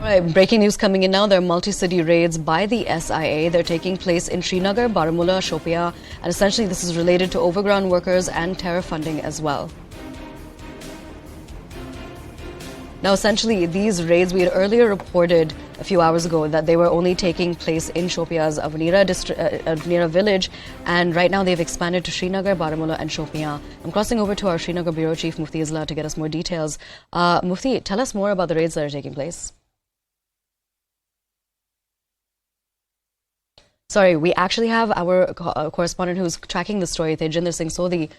Right, breaking news coming in now. There are multi-city raids by the SIA. They're taking place in Srinagar, Baramullah, Shopian, and essentially this is related to overground workers and terror funding as well. Now, essentially, these raids, we had earlier reported a few hours ago that they were only taking place in Shopian's Avanira village, and right now they've expanded to Srinagar, Baramullah and Shopian. I'm crossing over to our Srinagar Bureau Chief, Mufti Isla, to get us more details. Mufti, tell us more about the raids that are taking place. Sorry, we actually have our correspondent who's tracking the story, Tejinder Singh Sodhi,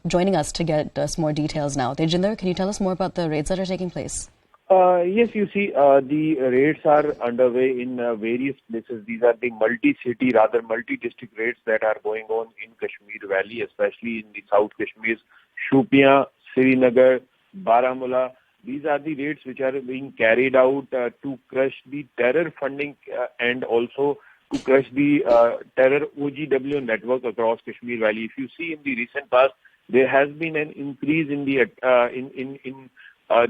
joining us to get us more details now. Tejinder, can you tell us more about the raids that are taking place? Yes, you see, the raids are underway in various places. These are the multi-city, rather multi-district raids that are going on in Kashmir Valley, especially in the South Kashmir's Shopian, Srinagar, Baramullah. These are the raids which are being carried out to crush the terror funding and also to crush the terror OGW network across Kashmir Valley. If you see in the recent past, there has been an increase in the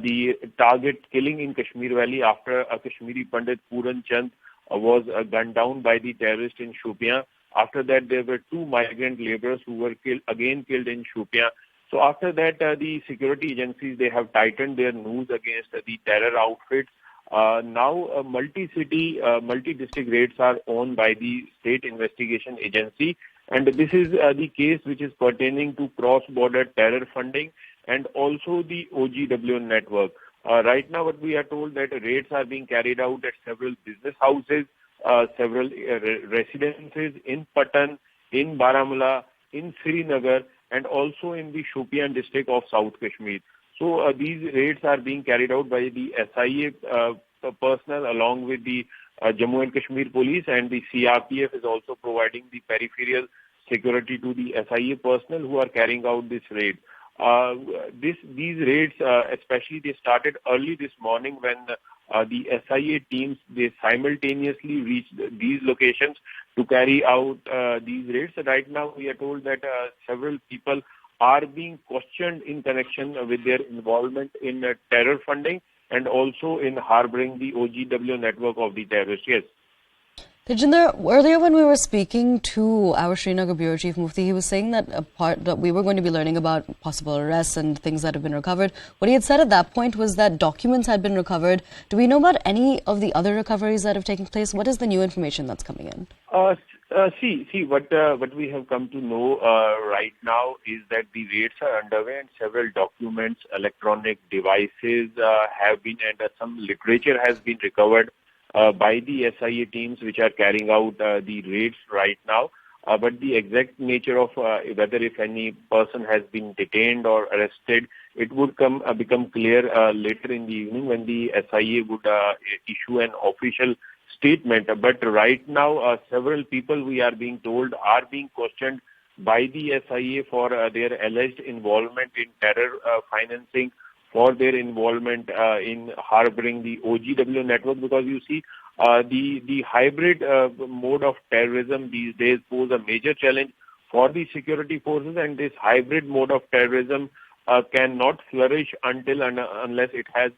the target killing in Kashmir Valley after a Kashmiri Pandit Puran Chand was gunned down by the terrorists in Shopian. After that, there were 2 migrant laborers who were killed in Shopian. So after that, the security agencies, they have tightened their noose against the terror outfits. Now, multi-city, multi-district raids are owned by the State Investigation Agency, and this is the case which is pertaining to cross-border terror funding and also the OGW network. Right now, what we are told that raids are being carried out at several business houses, several residences in Patan, in Baramullah, in Srinagar, and also in the Shopian district of South Kashmir. So these raids are being carried out by the SIA personnel along with the Jammu and Kashmir police, and the CRPF is also providing the peripheral security to the SIA personnel who are carrying out this raid. These raids, especially they started early this morning when the SIA teams, they simultaneously reached these locations to carry out these raids. So right now we are told that several people are being questioned in connection with their involvement in terror funding and also in harboring the OGW network of the terrorists. Yes. Tejinder, earlier when we were speaking to our Srinagar Bureau Chief Mufti, he was saying that that we were going to be learning about possible arrests and things that have been recovered. What he had said at that point was that documents had been recovered. Do we know about any of the other recoveries that have taken place? What is the new information that's coming in? What we have come to know right now is that the raids are underway and several documents, electronic devices have been, and some literature has been recovered by the SIA teams which are carrying out the raids right now. But the exact nature of whether if any person has been detained or arrested, it would become clear later in the evening when the SIA would issue an official statement. But right now, several people, we are being told, are being questioned by the SIA for their alleged involvement in terror financing, for their involvement in harboring the OGW network, because you see the hybrid mode of terrorism these days pose a major challenge for the security forces, and this hybrid mode of terrorism cannot flourish until and unless it has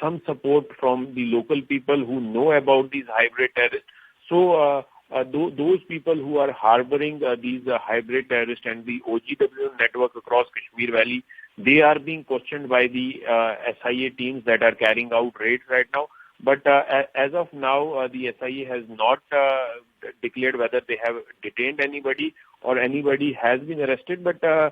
some support from the local people who know about these hybrid terrorists. So those people who are harboring these hybrid terrorists and the OGW network across Kashmir Valley, they are being questioned by the SIA teams that are carrying out raids right now. But as of now, the SIA has not declared whether they have detained anybody or anybody has been arrested. But the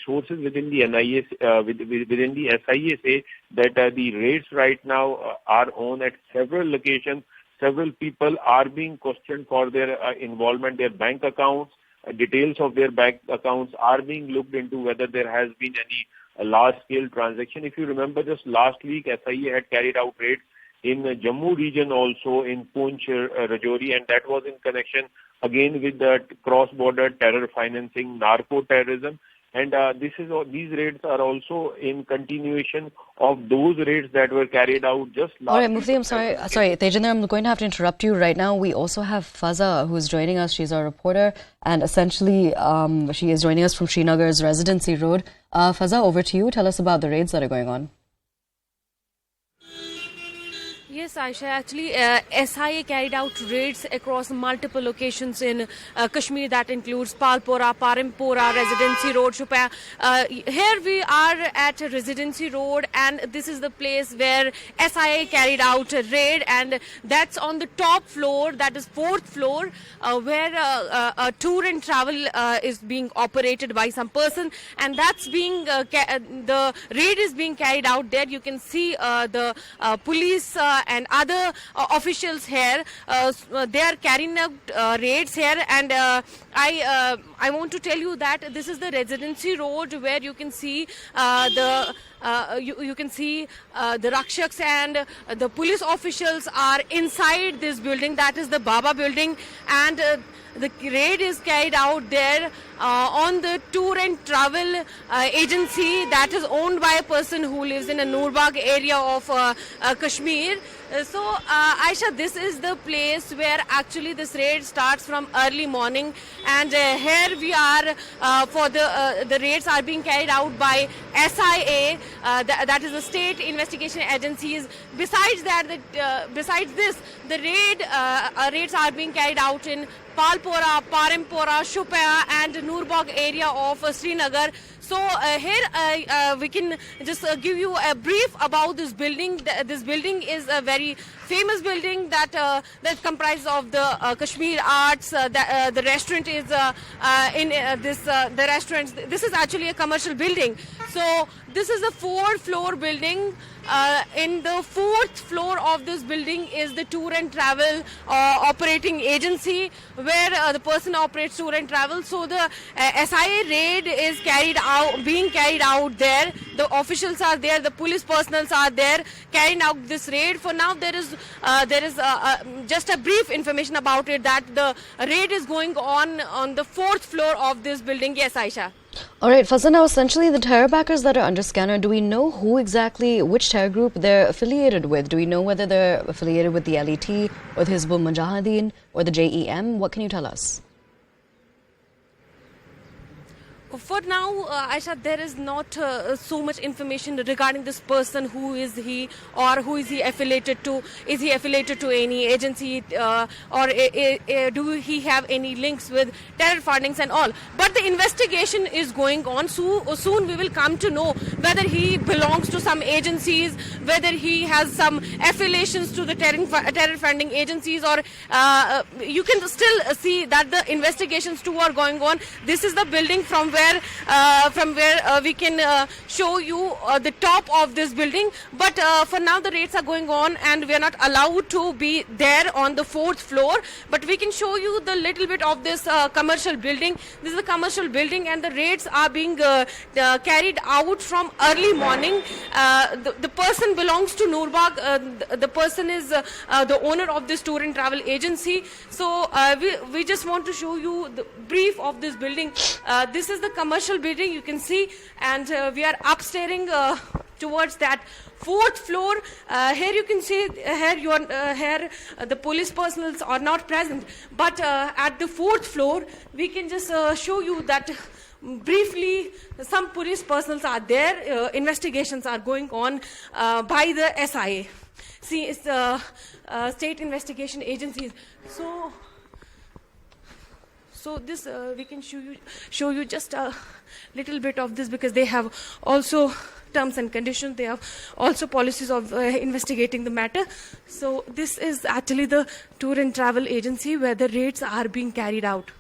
sources within the NIA, within the SIA say that the raids right now are on at several locations. Several people are being questioned for their involvement, their bank accounts, details of their bank accounts are being looked into, whether there has been any large-scale transaction. If you remember, just last week, SIA had carried out raids in the Jammu region, also in Poonch, Rajouri, and that was in connection again with the cross-border terror financing, narco-terrorism. And these raids are also in continuation of those raids that were carried out just last. All right, Mufti, I'm sorry, Tejinder, I'm going to have to interrupt you right now. We also have Faza, who is joining us. She's our reporter, and essentially, she is joining us from Srinagar's Residency Road. Faza, over to you. Tell us about the raids that are going on. Yes, Aisha. Actually, SIA carried out raids across multiple locations in Kashmir. That includes Palpora, Parampora, Residency Road, Shopian. Here we are at Residency Road, and this is the place where SIA carried out a raid, and that's on the top floor, that is fourth floor, where a tour and travel is being operated by some person, and that's being the raid is being carried out there. You can see the police and other officials here. They are carrying out raids here, and I want to tell you that this is the Residency Road where you can see you can see the Rakshaks and the police officials are inside this building. That is the Baba building, and the raid is carried out there on the tour and travel agency that is owned by a person who lives in a Nurbag area of Kashmir. So, Aisha, this is the place where actually this raid starts from early morning, and here we are for the raids are being carried out by SIA, that is the state investigation agencies. Besides that, besides this, the raids are being carried out in Palpora, Parampora, Shopian and Nurbag area of Srinagar. So here we can just give you a brief about this building. This building is a very famous building that comprises of the Kashmir arts. The restaurant is in the restaurant. This is actually a commercial building. So this is a 4-floor building. In the 4th floor of this building is the tour and travel operating agency, where the person operates tour and travel. So the SIA raid is being carried out there. The officials are there, the police personnel are there carrying out this raid. For now, there is just a brief information about it, that the raid is going on the 4th floor of this building. Yes, Aisha. All right, Fazan, now essentially the terror backers that are under scanner, do we know which terror group they're affiliated with? Do we know whether they're affiliated with the LET or the Hizbul Mujahideen or the JEM? What can you tell us? For now, Aisha, there is not so much information regarding this person. Who is he, or who is he affiliated to? Is he affiliated to any agency, or do he have any links with terror fundings and all? But the investigation is going on. Soon we will come to know whether he belongs to some agencies, whether he has some affiliations to the terror funding agencies, or you can still see that the investigations too are going on. This is the building from where we can show you the top of this building, but for now the raids are going on and we are not allowed to be there on the 4th floor, but we can show you the little bit of this commercial building. This is a commercial building, and the raids are being carried out from early morning. The person belongs to Nurbag. The person is the owner of this tour and travel agency. So we just want to show you the brief of this building. This is the commercial building, you can see, and we are upstairs towards that 4th floor. Here you can see here the police personnel are not present, but at the 4th floor we can just show you that briefly some police personnel are there. Investigations are going on by the SIA. See, it's the state investigation agencies. So this we can show you just a little bit of this, because they have also terms and conditions. They have also policies of investigating the matter. So this is actually the tour and travel agency where the raids are being carried out.